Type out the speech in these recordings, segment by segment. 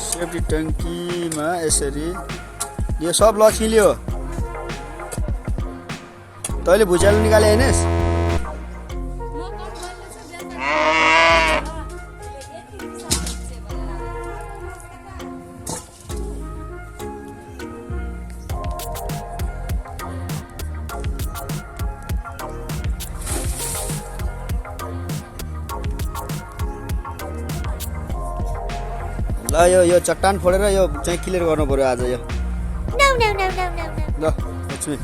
Safety टंकीमा यसरी यो सब लचिल्यो तैँले भुइँचालो निकाले हैनस् ल यो चट्टान फोडेर यो चाहिँ क्लियर गर्नु पर्यो आज यो ल लक्ष्मी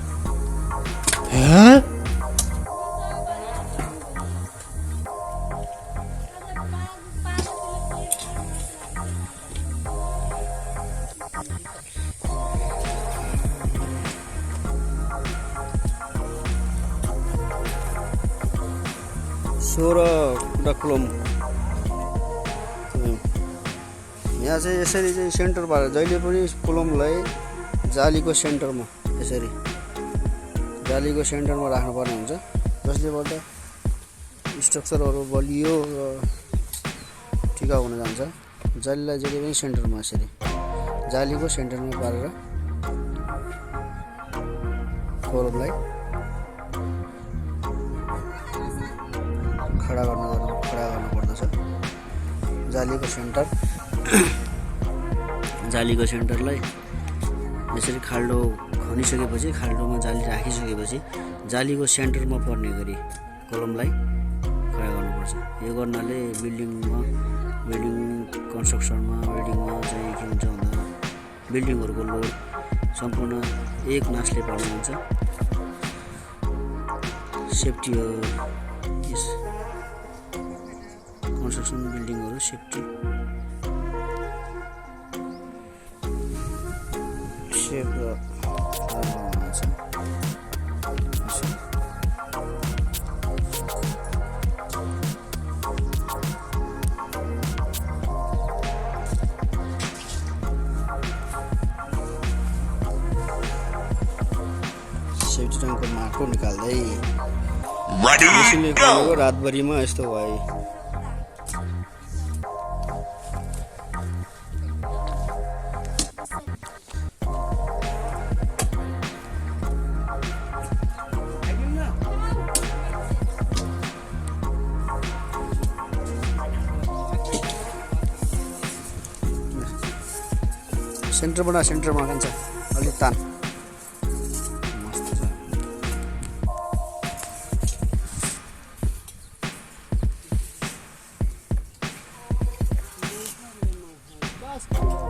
कुलम यहाँ चाहिँ यसरी चाहिँ सेन्टर पारेर जहिले पनि कोलमलाई जालीको सेन्टरमा यसरी जालीको सेन्टरमा राख्नुपर्ने हुन्छ जसले गर्दा स्ट्रक्चरहरू बलियो र टिकाउ हुन जान्छ जालीलाई जहिले पनि सेन्टरमा यसरी जालीको सेन्टरमा पारेर कोलमलाई खडा गर्नुपर्दछ जालीको सेन्टरलाई यसरी खाल्डो खनिसकेपछि खाल्डोमा जाली राखिसकेपछि जालीको सेन्टरमा पर्ने गरी कलमलाई खडा गर्नुपर्छ यो गर्नाले बिल्डिङ कन्स्ट्रक्सनमा बिल्डिङमा चाहिँ के हुन्छ भन्दा बिल्डिङहरूको लोड सम्पूर्ण एक नासले पार्नु हुन्छ सेफ्टी कन्स्ट्रक्सन बिल्डिङहरू सेफ्टी सेफ र हुन्छ सेफ्टी ट्याङ्कको माटो निकाल्दै रातभरिमा यस्तो भयो सेन्टरमा खान्छ अलिक तान मस्त छ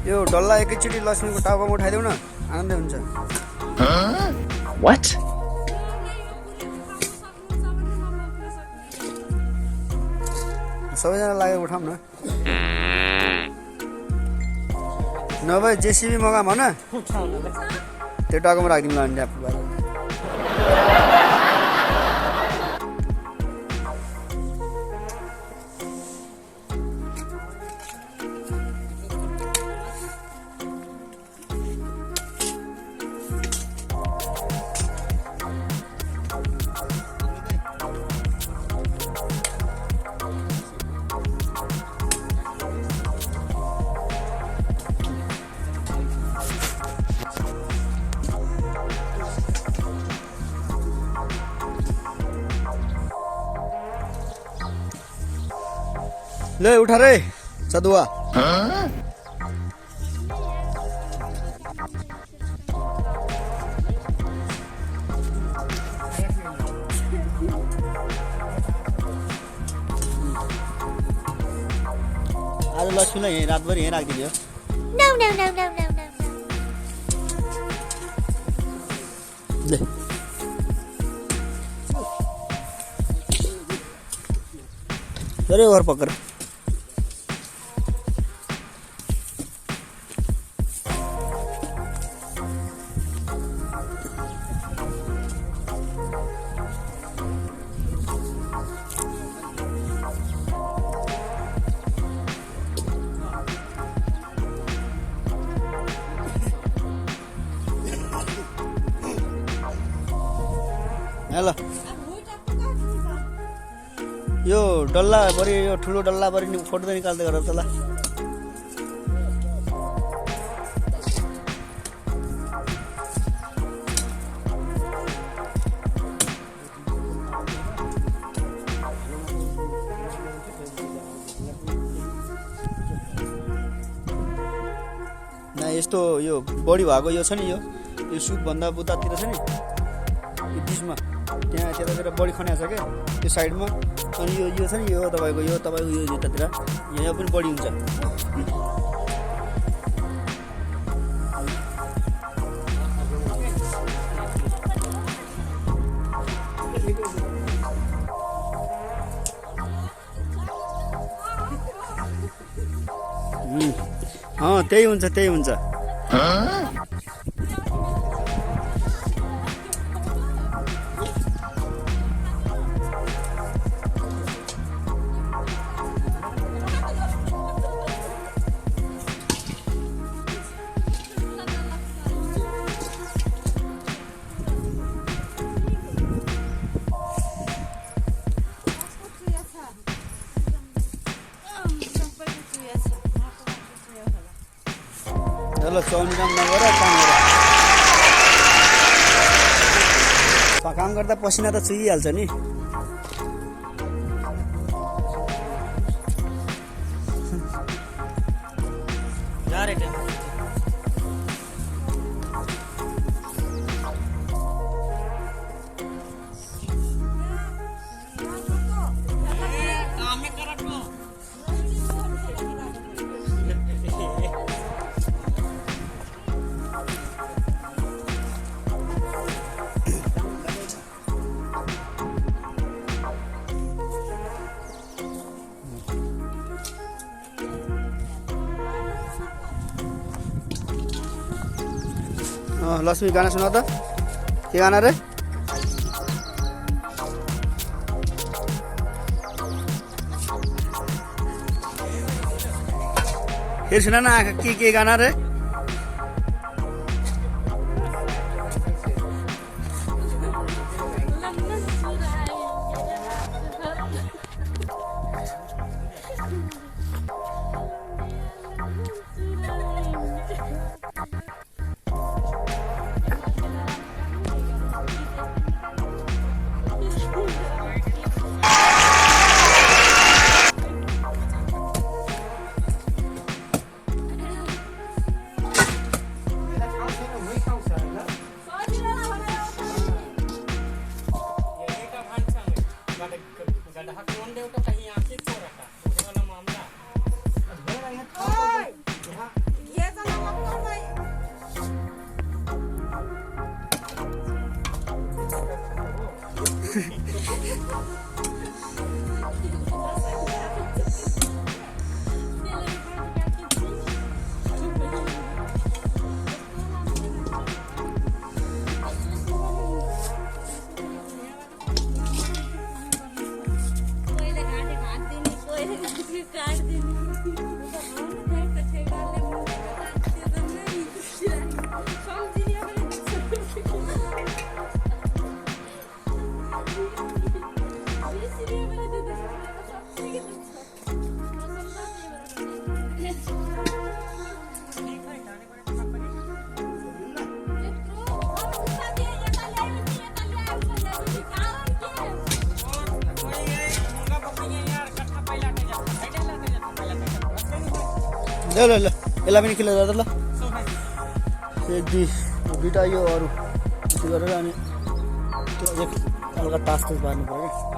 यो डल्ला एकैचोटि लक्ष्मीको टाउकोमा उठाइदेऊ न आनन्दै हुन्छ What? सबैजना लागेर उठाउँ न नभए जेसीबी मगाम भन त्यो टाउकोमा राखिदिउँ ल ड्याप ले उठा रे सदुआ आज लक्ष्मीलाई यहीँ रातभरि यहीँ राखिदिने हो ले अरे और पकड़ ल यो डल्ला बरी यो ठुलो डल्ला बरी फोटो त निकाल्दै गर त ल यस्तो यो बढी भएको यो छ नि यो सुप भन्दा बुतातिर छ नि यो बिचमा त्यहाँ त्यतातिर बढी खन्या छ क्या त्यो साइडमा अनि यो छ नि यो तपाईँको यो यतातिर यहाँ पनि बढी हुन्छ त्यही हुन्छ ल चौनी काम नगर काम गर्दा पसिना त चुहिहाल्छ नि लक्ष्मी गाना सुना त के गाना रे फेरि सुना न के गाना रे ल यसलाई पनि किलो गर्दा ल एक दुईवटा यो अरू त्यसो गरेर अनि त्यो हल्का टास पार्नु पर्यो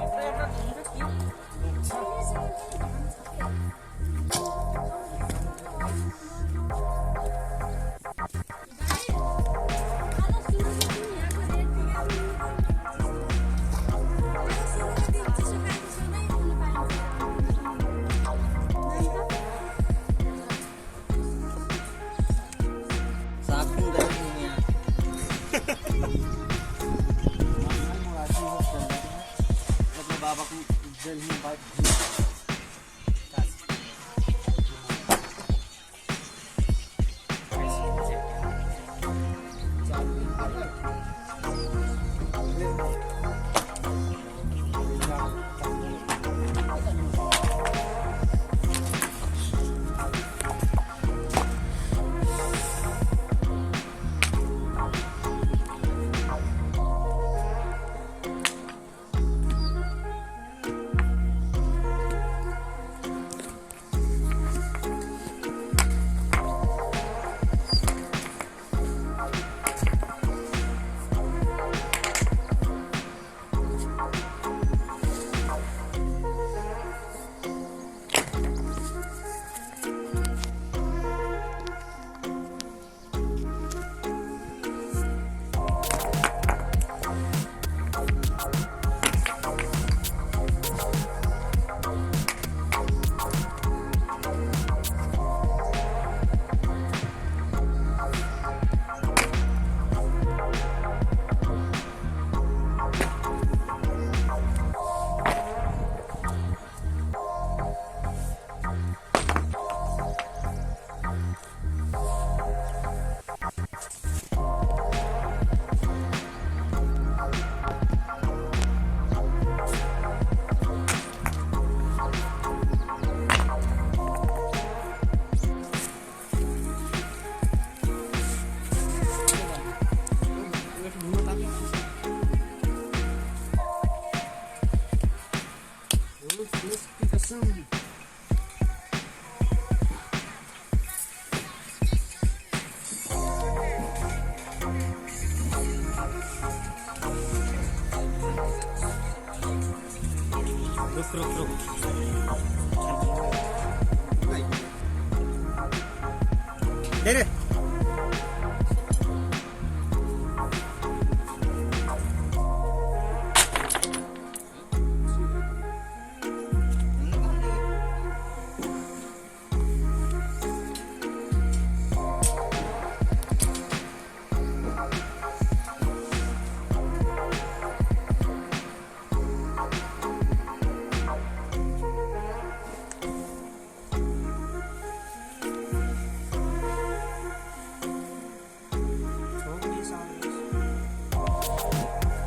दे रे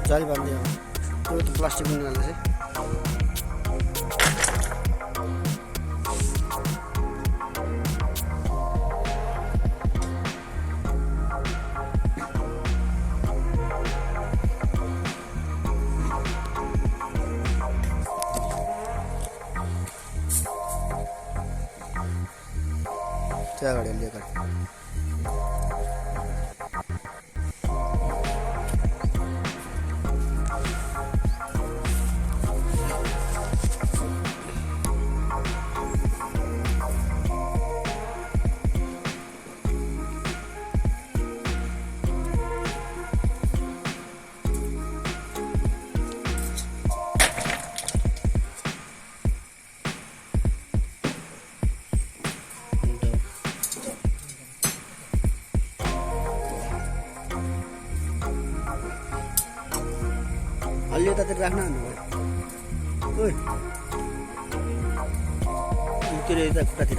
जाली बांधिदियो त्यो त प्लास्टिक निकाल्दै छ त्या गाडीला लिएर अलि यतातिर राख्न ओइ उतिर यता खुट्टातिर